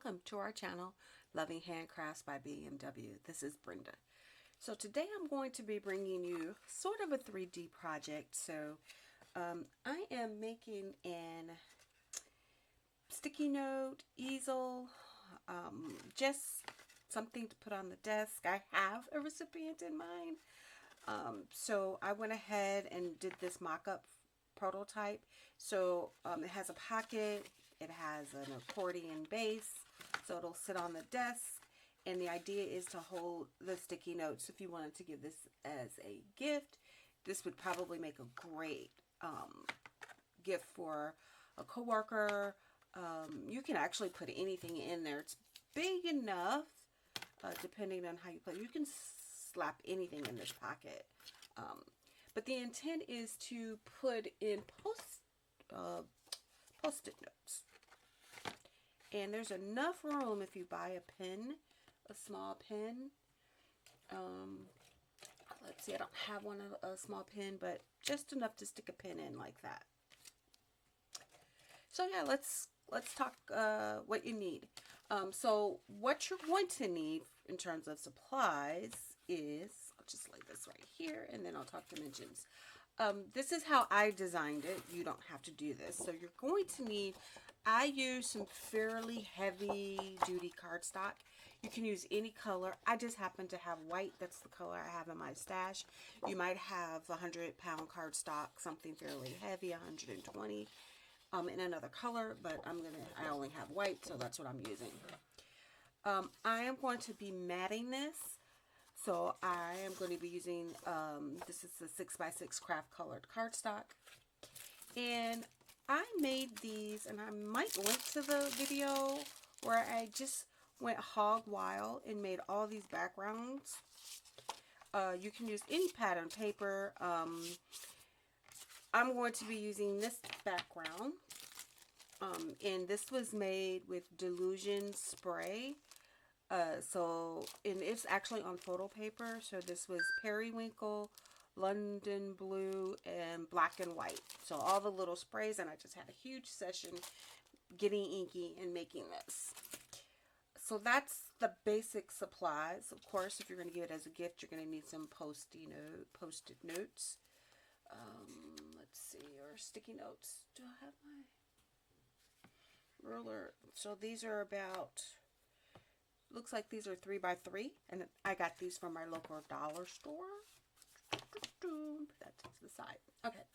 welcome to our channel, Loving Handcrafts by BMW. This is Brenda. So today I'm going to be bringing you sort of a 3D project. So I am making an sticky note easel, just something to put on the desk. I have a recipient in mind. So I went ahead and did this mock-up prototype. So it has a pocket, it has an accordion base, so it'll sit on the desk, and the idea is to hold the sticky notes. If you wanted to give this as a gift, this would probably make a great gift for a coworker. You can actually put anything in there. It's big enough, depending on how you play. You can slap anything in this pocket. But the intent is to put in post-it notes. And there's enough room if you buy a pen, a small pen. Let's see, I don't have one, a small pen, but just enough to stick a pen in like that. So yeah, let's talk what you need. So what you're going to need in terms of supplies is, I'll just lay this right here and then I'll talk dimensions. This is how I designed it. You don't have to do this. So you're going to need, I use some fairly heavy duty cardstock. You can use any color. I just happen to have white. That's the color I have in my stash. You might have 100-pound cardstock, something fairly heavy, 120 in another color, but I only have white, so that's what I'm using. I am going to be matting this. So I am going to be using, this is the 6x6 craft colored cardstock. And I made these, and I might link to the video where I just went hog wild and made all these backgrounds. You can use any pattern paper. I'm going to be using this background. And this was made with Delusion spray. And it's actually on photo paper. So this was periwinkle, London blue, and black and white. So all the little sprays, and I just had a huge session getting inky and making this. So that's the basic supplies. Of course, if you're going to give it as a gift, you're going to need some post-it notes. Let's see, or sticky notes. Do I have my ruler? So these are about, looks like these are 3x3, and I got these from our local dollar store. Put that to the side. Okay,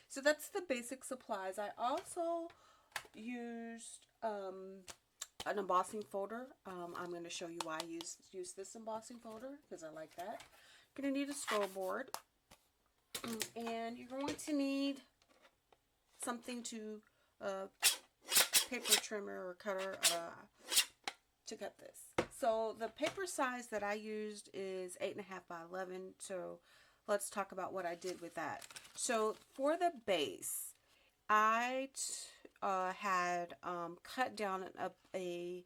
so that's the basic supplies. I also used an embossing folder. I'm going to show you why I use this embossing folder, because I like that. You're going to need a scroll board, and you're going to need something to paper trimmer or cutter to cut this. So the paper size that I used is 8.5 by 11. So let's talk about what I did with that. So for the base, I had cut down the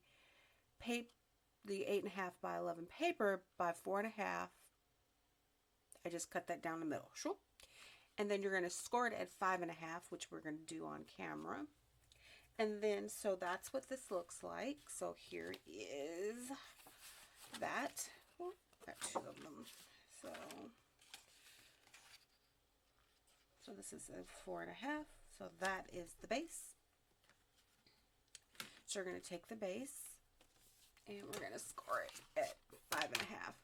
8.5 by 11 paper by 4.5. I just cut that down the middle. And then you're going to score it at 5.5, which we're going to do on camera. And then, so that's what this looks like. So here is that. Got two of them. So this is a 4.5. So that is the base. So we're going to take the base and we're going to score it at 5.5.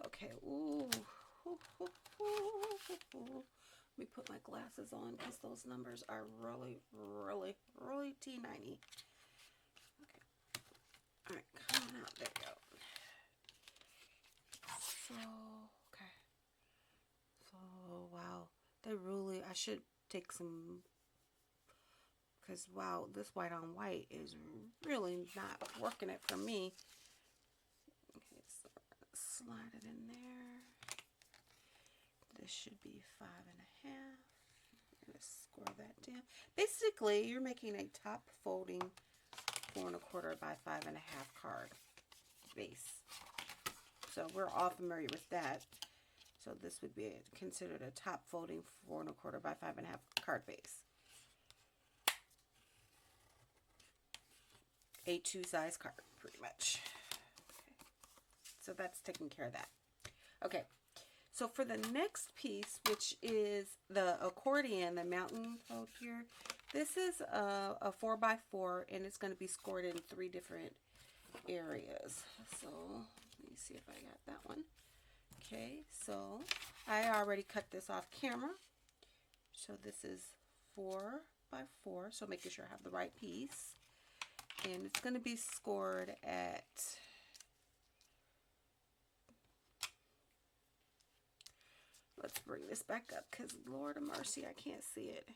Okay. Ooh. Let me put my glasses on because those numbers are really T90. Okay. All right, coming out. There you go. So, okay. So, wow. They really, I should take some, because, wow, this white on white is really not working it for me. Okay, so slide it in there. This should be 5.5. I'm going to score that down. Basically, you're making a top folding 4.25 by 5.5 card base. So we're all familiar with that. So this would be considered a top folding 4.25 by 5.5 card base. A2 size card, pretty much. Okay. So that's taking care of that. Okay, so for the next piece, which is the accordion, the mountain fold here, this is a 4x4, and it's going to be scored in 3 different areas. So let me see if I got that one. Okay, so I already cut this off camera. So this is 4x4, so making sure I have the right piece. And it's going to be scored at, let's bring this back up because Lord of mercy, I can't see it.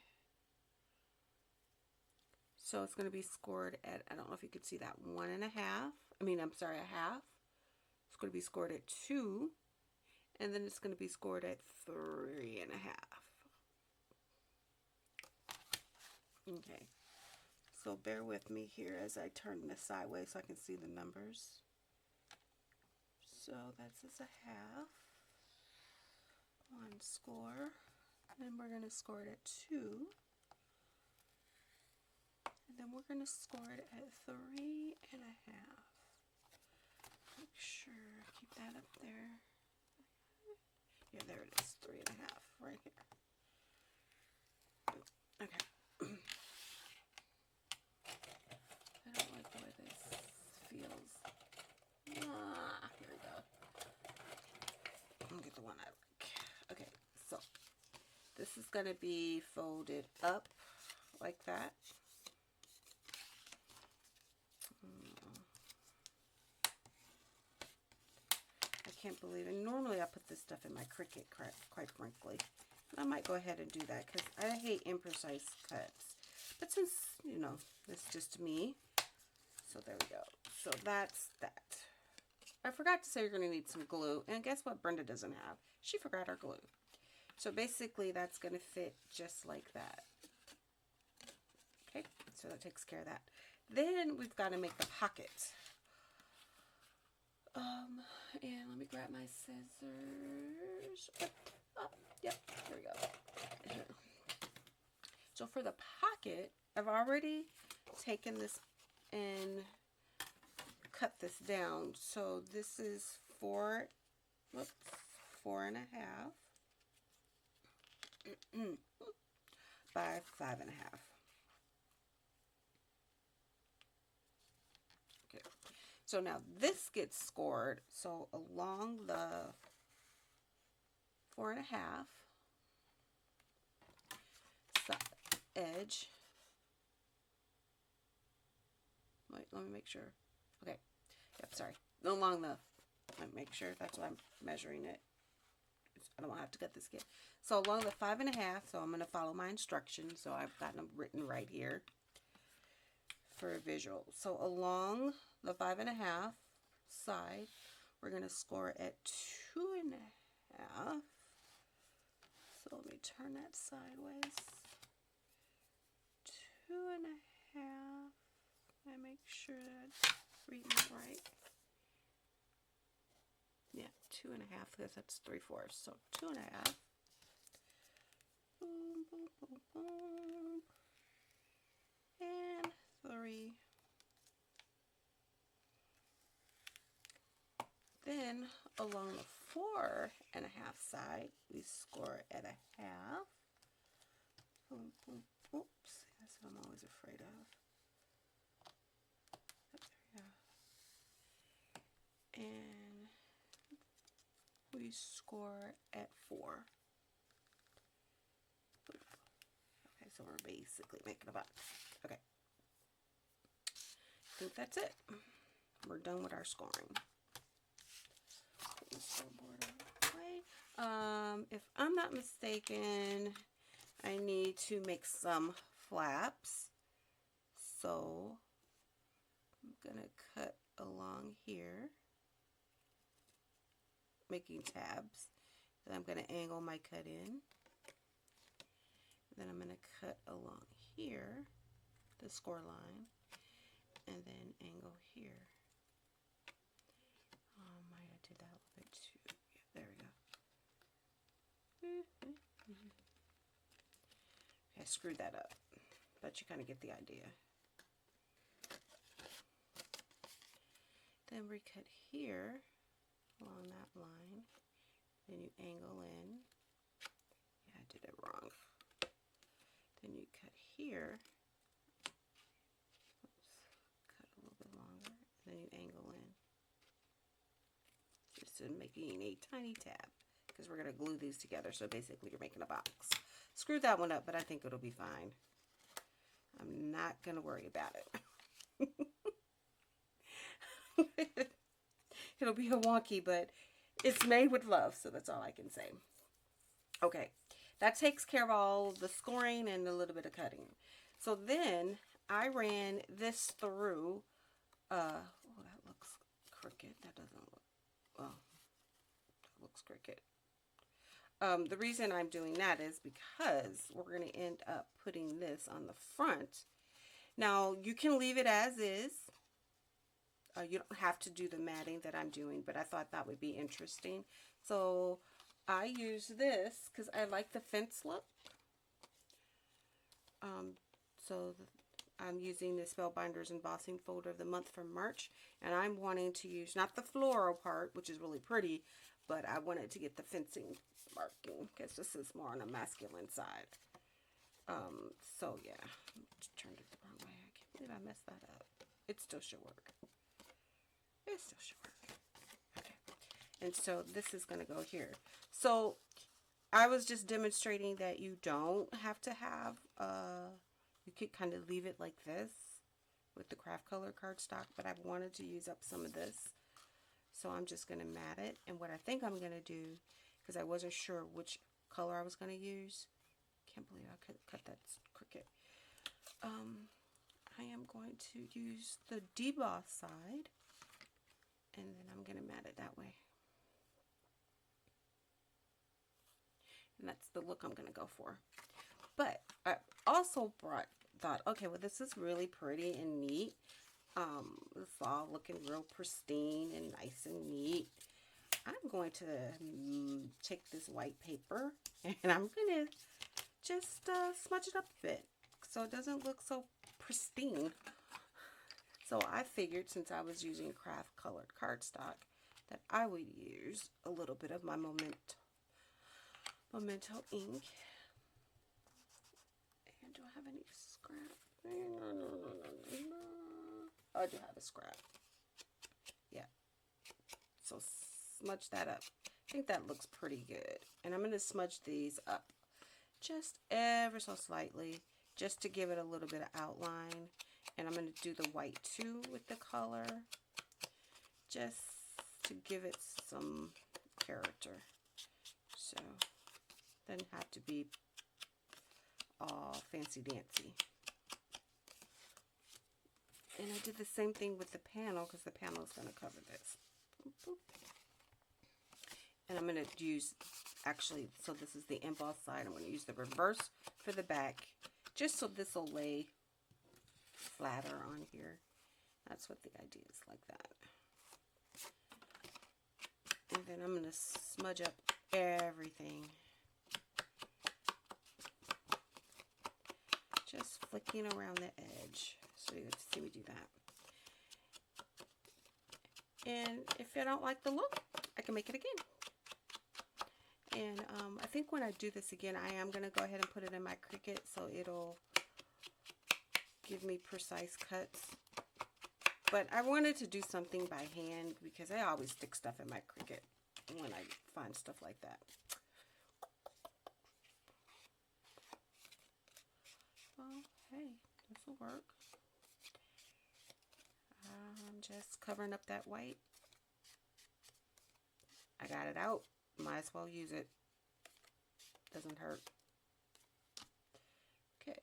So it's going to be scored at, I don't know if you could see that, 1.5. I mean, I'm sorry, a half. It's going to be scored at 2. And then it's going to be scored at 3.5. Okay. So bear with me here as I turn this sideways so I can see the numbers. So that's just a half. 1 score. And we're going to score it at 2. And then we're going to score it at 3.5. Make sure, keep that up there. Yeah, there it is, 3.5 right here. Okay. I don't like the way this feels. Here we go. I'll get the one I like. Okay, so this is going to be folded up like that. I can't believe it. Normally I put this stuff in my Cricut, quite frankly. I might go ahead and do that because I hate imprecise cuts. But since, you know, it's just me. So there we go. So that's that. I forgot to say you're going to need some glue. And guess what Brenda doesn't have? She forgot her glue. So basically that's going to fit just like that. Okay, so that takes care of that. Then we've got to make the pocket. And let me grab my scissors. Yep, here we go. So for the pocket, I've already taken this and cut this down. So this is 4.5 by 5.5. Okay. So now this gets scored. So along the 4.5 edge. Wait, let me make sure. Okay. Yep, sorry. Along the, let me make sure that's why I'm measuring it. I don't want to have to cut this kit. So along the 5.5, so I'm going to follow my instructions. So I've got them written right here for a visual. So along the 5.5 side, we're going to score at 2.5. So let me turn that sideways. 2.5. And make sure that I'm reading it right. Yeah, 2.5 because that's 3/4. So 2.5. Boom, boom, boom, boom. And 3. Then along the 4.5 side, we score at 1/2. Boom, boom. Oops, that's what I'm always afraid of. There we go. And we score at 4. Okay, so we're basically making a box. Okay. I think that's it. We're done with our scoring. If I'm not mistaken, I need to make some flaps. So I'm gonna cut along here, making tabs. Then I'm gonna angle my cut in. Then I'm gonna cut along here, the score line, and then angle here. Might have did that a little bit too. Yeah, there we go. I screwed that up, but you kind of get the idea. Then we cut here along that line. Then you angle in. Yeah, I did it wrong. Then you cut here. Oops, cut a little bit longer. Then you angle in. Just making a tiny tab because we're going to glue these together. So basically you're making a box. Screw that one up, but I think it'll be fine. I'm not going to worry about it. It'll be a wonky, but it's made with love, so that's all I can say. Okay, that takes care of all the scoring and a little bit of cutting. So then I ran this through. Oh, that looks crooked. That doesn't look, well, that looks crooked. The reason I'm doing that is because we're going to end up putting this on the front. Now, you can leave it as is. You don't have to do the matting that I'm doing, but I thought that would be interesting. So I use this because I like the fence look. I'm using the Spellbinders embossing folder of the month from March, and I'm wanting to use not the floral part, which is really pretty, but I wanted to get the fencing marking because this is more on the masculine side. So yeah, I turned it the wrong way. I can't believe I messed that up. It still should work. It still should work. Okay. And so this is going to go here. So I was just demonstrating that you don't have to have, you could kind of leave it like this with the craft color cardstock, but I wanted to use up some of this. So I'm just going to mat it. And what I think I'm going to do, because I wasn't sure which color I was going to use. Can't believe I could cut that crooked. I am going to use the deboss side. And then I'm going to mat it that way. And that's the look I'm going to go for. But I also thought, okay, well, this is really pretty and neat. It's all looking real pristine and nice and neat. I'm going to take this white paper and I'm going to just smudge it up a bit so it doesn't look so pristine. So I figured, since I was using craft colored cardstock, that I would use a little bit of my Memento ink. And do I have any scrap? No. Oh, I do have a scrap. Yeah. So smudge that up. I think that looks pretty good. And I'm going to smudge these up just ever so slightly, just to give it a little bit of outline. And I'm going to do the white too with the color, just to give it some character. So, doesn't have to be all fancy dancy. And I did the same thing with the panel, because the panel is going to cover this. And I'm going to use, actually, so this is the emboss side. I'm going to use the reverse for the back, just so this will lay flatter on here. That's what the idea is, like that. And then I'm going to smudge up everything. Just flicking around the edge. So you get to see me do that. And if I don't like the look, I can make it again. And I think when I do this again, I am going to go ahead and put it in my Cricut so it'll give me precise cuts. But I wanted to do something by hand because I always stick stuff in my Cricut when I find stuff like that. Well, hey, this will work. I'm just covering up that white. I got it out. Might as well use it. Doesn't hurt. Okay.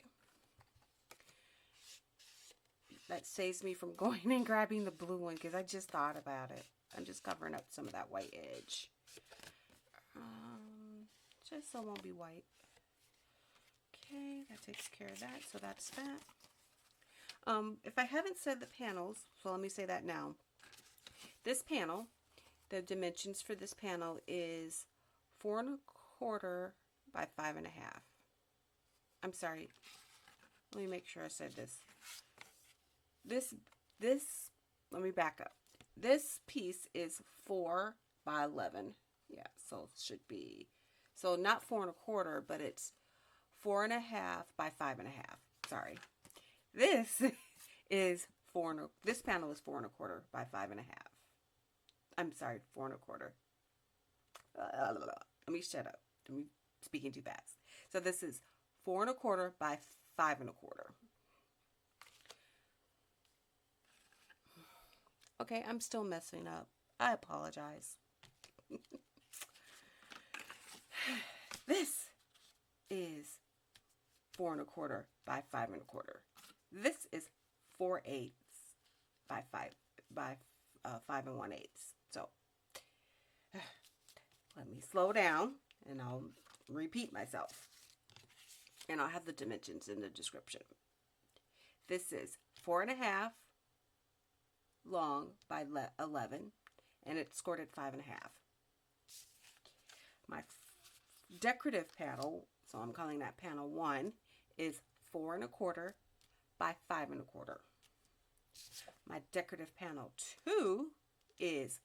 That saves me from going and grabbing the blue one because I just thought about it. I'm just covering up some of that white edge. Just so it won't be white. Okay, that takes care of that. So that's that. If I haven't said the panels, so let me say that now. This panel, the dimensions for this panel is 4 1/4 by 5 1/2. I'm sorry. Let me make sure I said this. This, let me back up. this piece is 4 by 11. Yeah, so it should be, so not 4 1/4, but it's 4.5 by 5.5. Sorry. This is this panel is 4 1/4 by 5.5. I'm sorry, 4 1/4. Let me shut up. I'm speaking too fast. So this is 4 1/4 by 5 1/4. Okay, I'm still messing up. I apologize. This is 4 1/4 by 5 1/4. This is 4/8 by 5 1/8. So let me slow down and I'll repeat myself. And I'll have the dimensions in the description. This is 4.5 long by 11, and it's scored at 5.5. My decorative panel, so I'm calling that panel 1, is 4 1/4 by 5 1/4. My decorative panel 2 is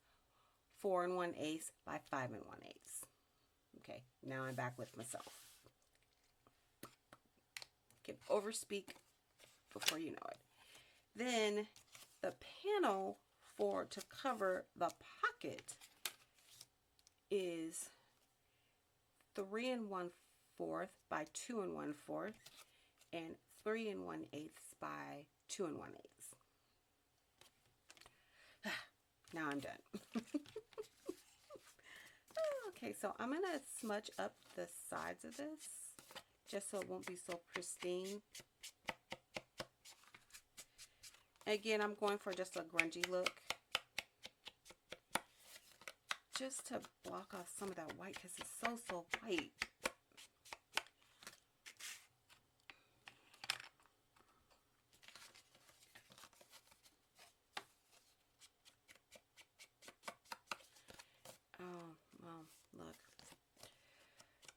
4 1/8 by 5 1/8. Okay, now I'm back with myself. Can overspeak before you know it. Then the panel to cover the pocket is 3 1/4 by 2 1/4 and 3 1/8 by 2 1/8. Now I'm done. Okay, so I'm going to smudge up the sides of this just so it won't be so pristine. Again, I'm going for just a grungy look, just to block off some of that white because it's so white. Oh, well, look.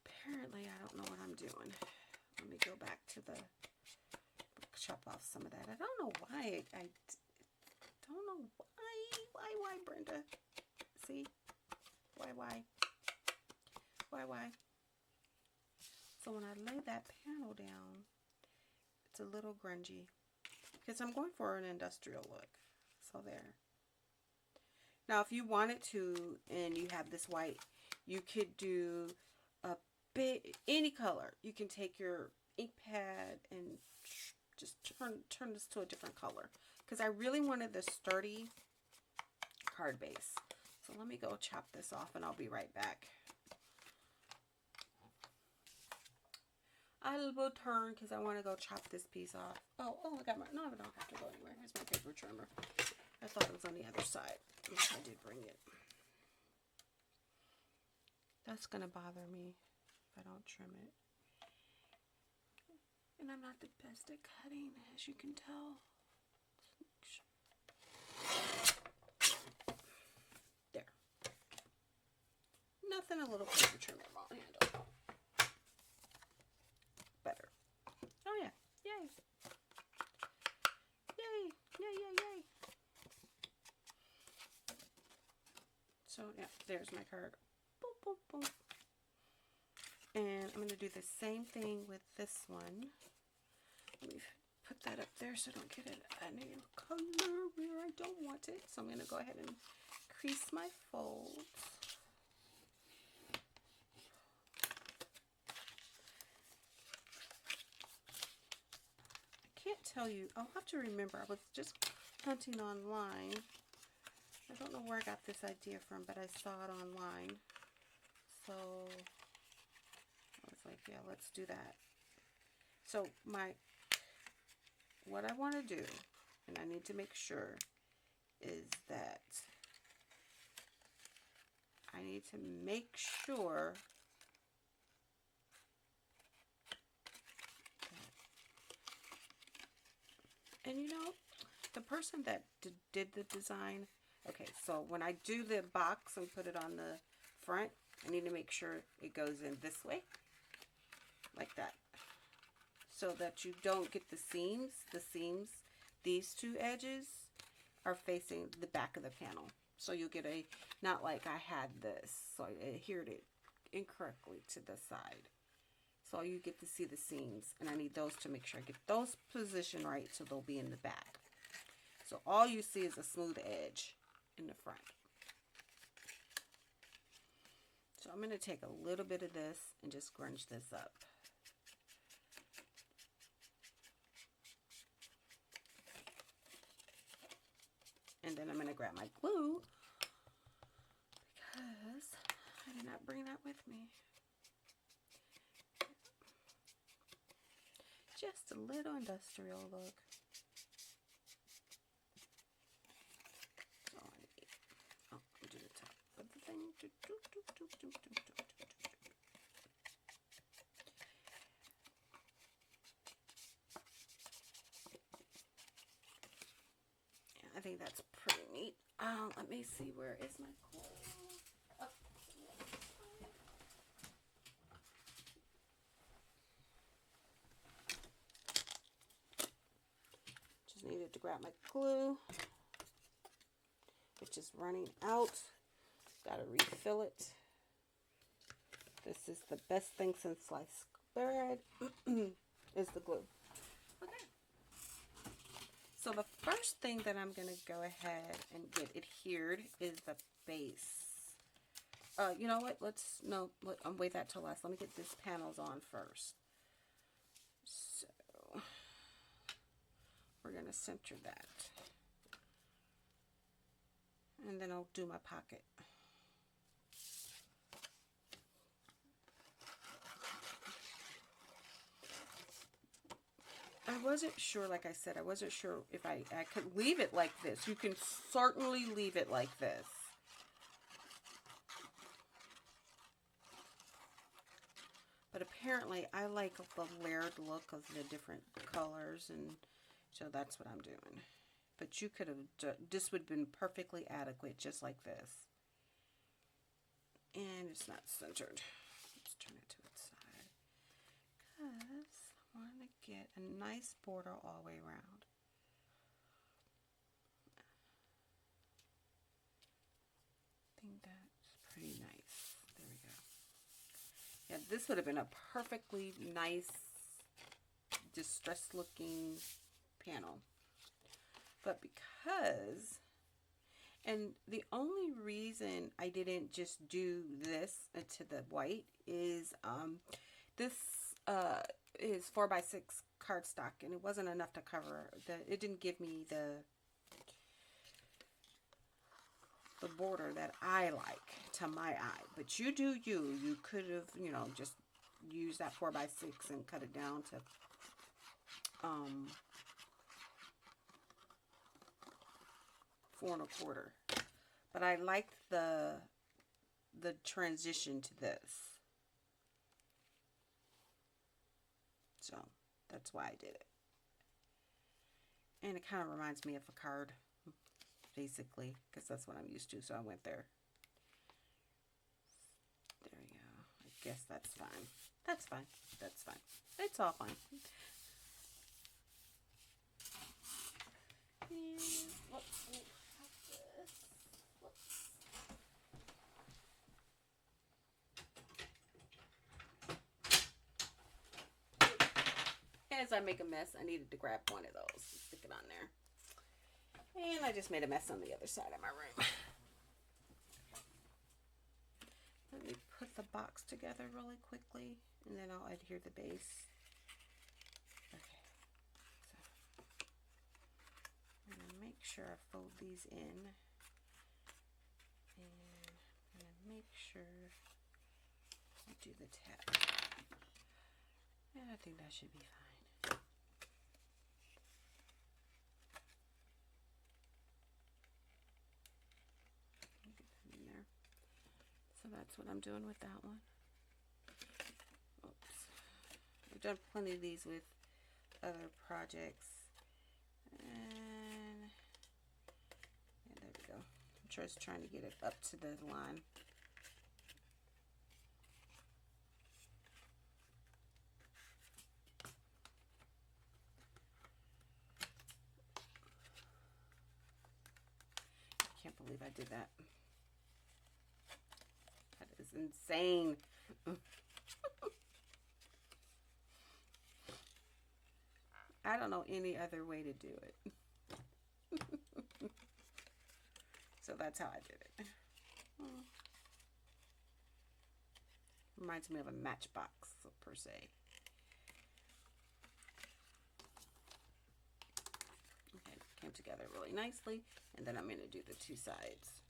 Apparently, I don't know what I'm doing. Let me go back to the, chop off some of that. I don't know why. I don't know why, Brenda? See? Why? So when I lay that panel down, it's a little grungy because I'm going for an industrial look. So there. Now, if you wanted to, and you have this white, you could do a bit, any color. You can take your ink pad and just turn this to a different color because I really wanted this sturdy card base. So let me go chop this off and I'll be right back. I will turn because I want to go chop this piece off. Oh, I got my, no, I don't have to go anywhere. Here's my paper trimmer. I thought it was on the other side. Yes, I did bring it. That's going to bother me if I don't trim it. And I'm not the best at cutting, as you can tell. There. Nothing a little paper trimmer won't handle. Better. Oh yeah. Yay. Yay. Yay. So yeah, there's my card. Boop, boop, boop. And I'm going to do the same thing with this one. Let me put that up there so I don't get it any color where I don't want it. So I'm going to go ahead and crease my folds. I can't tell you. I'll have to remember. I was just hunting online. I don't know where I got this idea from, but I saw it online. So I was like, yeah, let's do that. So what I want to do, and I need to make sure, is that I need to make sure that, and you know, the person that did the design, okay, so when I do the box and put it on the front, I need to make sure it goes in this way, like that, so that you don't get the seams. These two edges are facing the back of the panel. So you'll get a, not like I had this, so I adhered it incorrectly to the side. So you get to see the seams, and I need those to make sure I get those positioned right so they'll be in the back. So all you see is a smooth edge in the front. So I'm going to take a little bit of this and just scrunch this up. And then I'm going to grab my glue because I did not bring that with me. Just a little industrial look. That's all I need. Oh, do the top of the thing. Yeah, I think that's pretty neat. Let me see, where is my glue? Oh. Just needed to grab my glue, which is running out. Gotta refill it. This is the best thing since sliced bread is the glue. Okay. So the first thing that I'm going to go ahead and get adhered is the base. You know what? I'll wait that till last. Let me get these panels on first. So we're going to center that. And then I'll do my pocket. I wasn't sure, like I said, I wasn't sure if I could leave it like this. You can certainly leave it like this. But apparently I like the layered look of the different colors, and so that's what I'm doing. But you could have, this would have been perfectly adequate just like this. And it's not centered. Let's turn it to its side. Because I want to get a nice border all the way around. I think that's pretty nice. There we go. Yeah, this would have been a perfectly nice, distressed looking panel. But because, and the only reason I didn't just do this into the white is this is 4x6 cardstock, and it wasn't enough to cover it didn't give me the border that I like to my eye. But you do you. You could have, you know, just used that 4x6 and cut it down to 4 1/4. But I liked the transition to this. So that's why I did it. And it kind of reminds me of a card, basically, because that's what I'm used to. So I went there. There we go. I guess that's fine. That's fine. That's fine. It's all fine. And let's have this. As I make a mess, I needed to grab one of those and stick it on there. And I just made a mess on the other side of my room. Let me put the box together really quickly, and then I'll adhere the base. Okay. So I'm going to make sure I fold these in. And I'm going to make sure I do the tab. And I think that should be fine. So that's what I'm doing with that one. Oops. I've done plenty of these with other projects. And there we go. I'm just trying to get it up to the line. believe I did that. That is insane. I don't know any other way to do it. So that's how I did it. Reminds me of a matchbox, per se. Okay, came together really nicely. And then I'm going to do the two sides.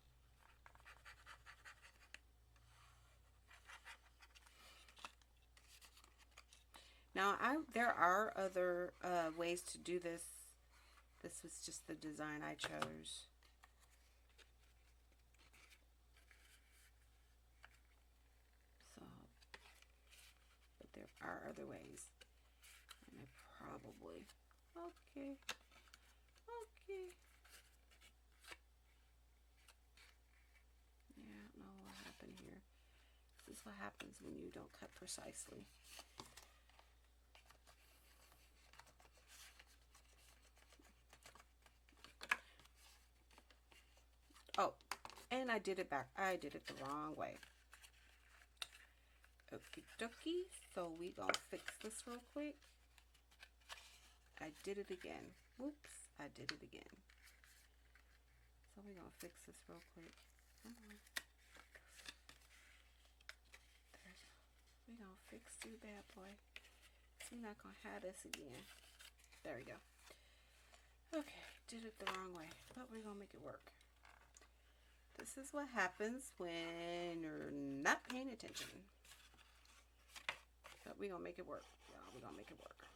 Now, there are other ways to do this. This was just the design I chose. So, but there are other ways. And I probably, okay. Yeah, I don't know what happened here. This is what happens when you don't cut precisely. Oh, and I did it back. I did it the wrong way. Okie dokie. So we gonna fix this real quick. I did it again. Whoops, I did it again. So we gonna fix this real quick. Come on. There we go. We gonna fix you, bad boy. We're not gonna have this again. There we go. Okay, did it the wrong way, but we're gonna make it work. This is what happens when you're not paying attention. But we're going to make it work. Y'all, we're going to make it work.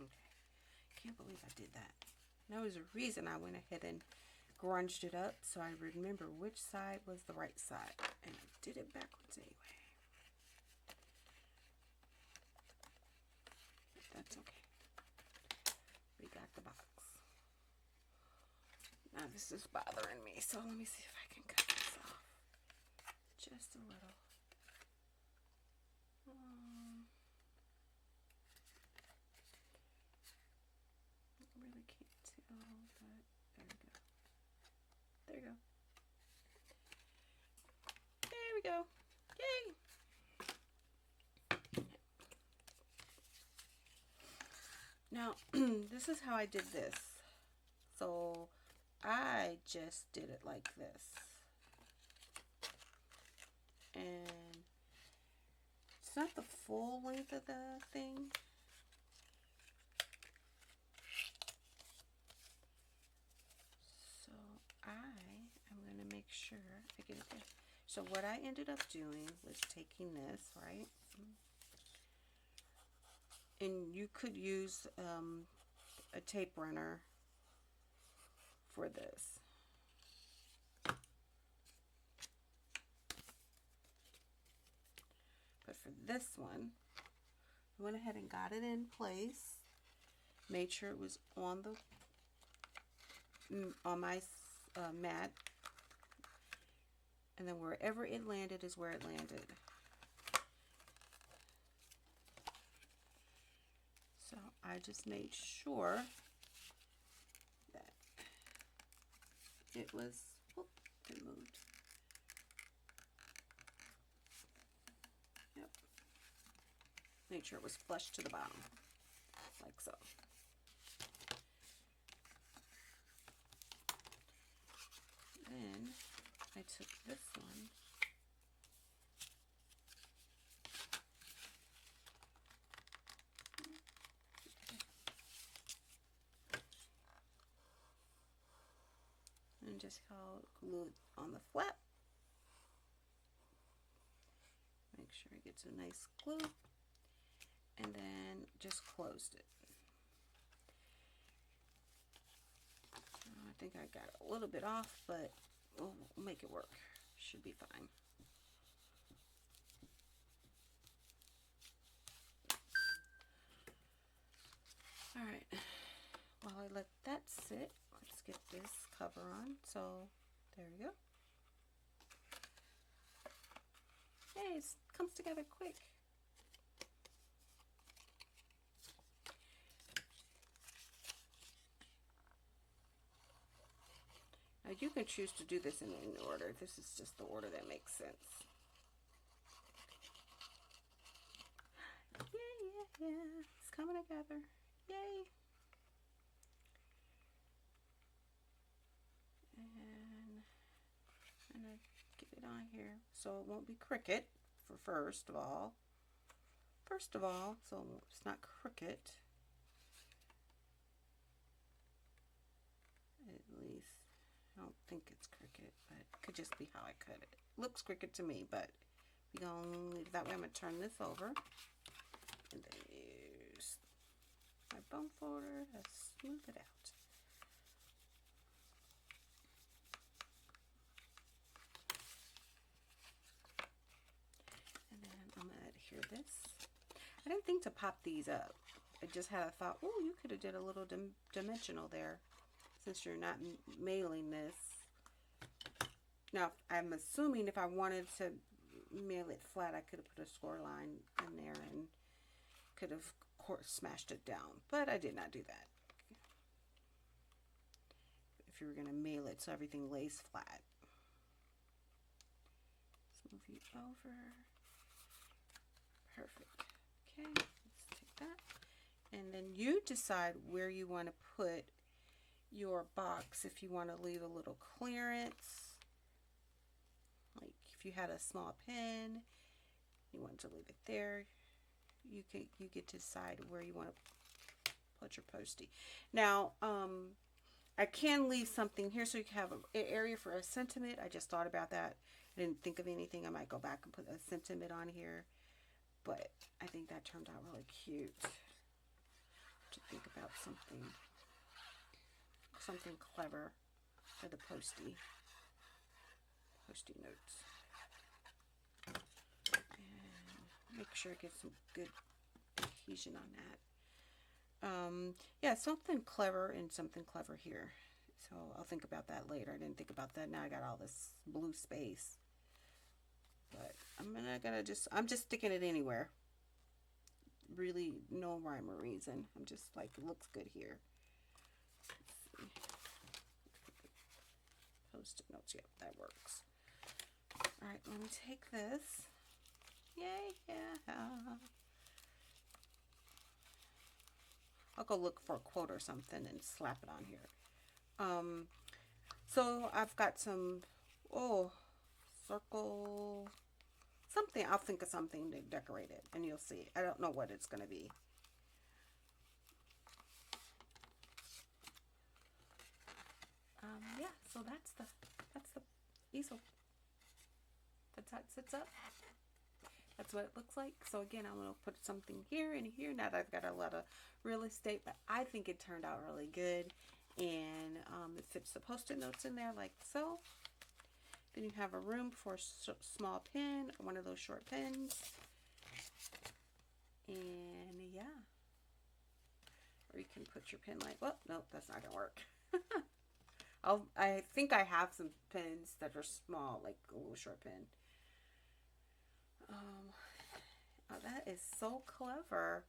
Okay. Can't believe I did that. There was a reason I went ahead and grunged it up so I remember which side was the right side. And I did it backwards anyway. That's okay. We got the box. Now this is bothering me, so let me see if I can cut this off. Just a little. I really can't tell, but there we go. There we go. There we go. Yay! Now, this is how I did this. So, I just did it like this. And it's not the full length of the thing. So, I am going to make sure I get it there. So, what I ended up doing was taking this, right? And you could use a tape runner for this. But for this one, I went ahead and got it in place. Made sure it was on my mat. And then wherever it landed is where it landed. So I just made sure that it was, whoop, it moved. Yep. Make sure it was flush to the bottom, like so. Then I took this one. And just glue it on the flap. Make sure it gets a nice glue. And then just closed it. I think I got a little bit off, but we'll make it work. Should be fine. All right. While I let that sit, let's get this cover on. So there we go. Hey, it comes together quick. Now you can choose to do this in any order. This is just the order that makes sense. Yeah. It's coming together. Yay. And I'm gonna get it on here so it won't be crooked for first of all. So it's not crooked. At least I don't think it's crooked, but it could just be how I cut it. Looks crooked to me, but we're gonna leave that way. I'm gonna turn this over and then use my bone folder to smooth it out. And then I'm gonna adhere this. I didn't think to pop these up. I just had a thought, oh, you could have did a little dimensional there since you're not mailing this. Now, I'm assuming if I wanted to mail it flat, I could have put a score line in there and could have, of course, smashed it down. But I did not do that. If you were going to mail it so everything lays flat. Let's move you over. Perfect. Okay, let's take that. And then you decide where you want to put your box. If you want to leave a little clearance, like if you had a small pen, you want to leave it there. You get to decide where you want to put your postie. Now, I can leave something here so you can have an area for a sentiment. I just thought about that. I didn't think of anything. I might go back and put a sentiment on here, but I think that turned out really cute. To think about something clever for the postie notes. And make sure I get some good adhesion on that. Yeah, something clever and something clever here. So I'll think about that later. I didn't think about that. Now I got all this blue space. But I'm just sticking it anywhere. Really no rhyme or reason. I'm just like, it looks good here. Let's see. Post-it notes, yep, that works. Alright, let me take this. Yay, yeah. I'll go look for a quote or something and slap it on here. So I've got some, circle, something. I'll think of something to decorate it, and you'll see. I don't know what it's going to be. Yeah. So that's the easel. That's how it sits up. That's what it looks like. So again, I'm going to put something here and here. Now that I've got a lot of real estate, but I think it turned out really good, and it fits the post-it notes in there like so. Then you have a room for a small pen, one of those short pens. And yeah. Or you can put your pen like, well, no, that's not going to work. I think I have some pens that are small, like a little short pen. Oh, that is so clever.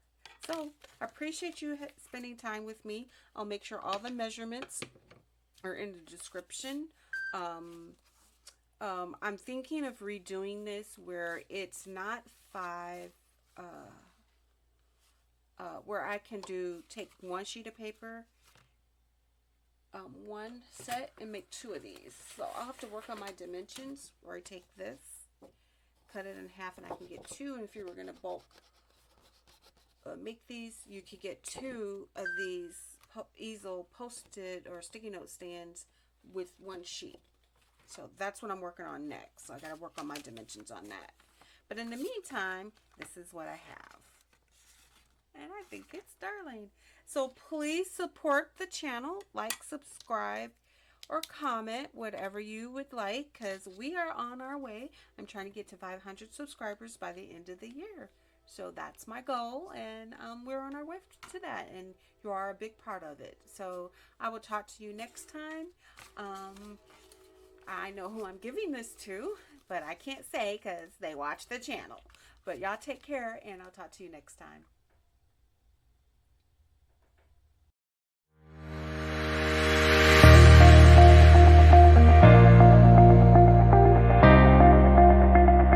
So, I appreciate you spending time with me. I'll make sure all the measurements are in the description. I'm thinking of redoing this where it's not 5, where I can take one sheet of paper, one set, and make 2 of these. So I'll have to work on my dimensions where I take this, cut it in half, and I can get 2. And if you were going to bulk make these, you could get 2 of these easel post-it or sticky note stands with 1 sheet. So that's what I'm working on next. So I got to work on my dimensions on that. But in the meantime, this is what I have. And I think it's darling. So please support the channel. Like, subscribe, or comment, whatever you would like, because we are on our way. I'm trying to get to 500 subscribers by the end of the year. So that's my goal, and we're on our way to that, and you are a big part of it. So I will talk to you next time. I know who I'm giving this to. but I can't say because they watch the channel. But y'all take care, and I'll talk to you next time.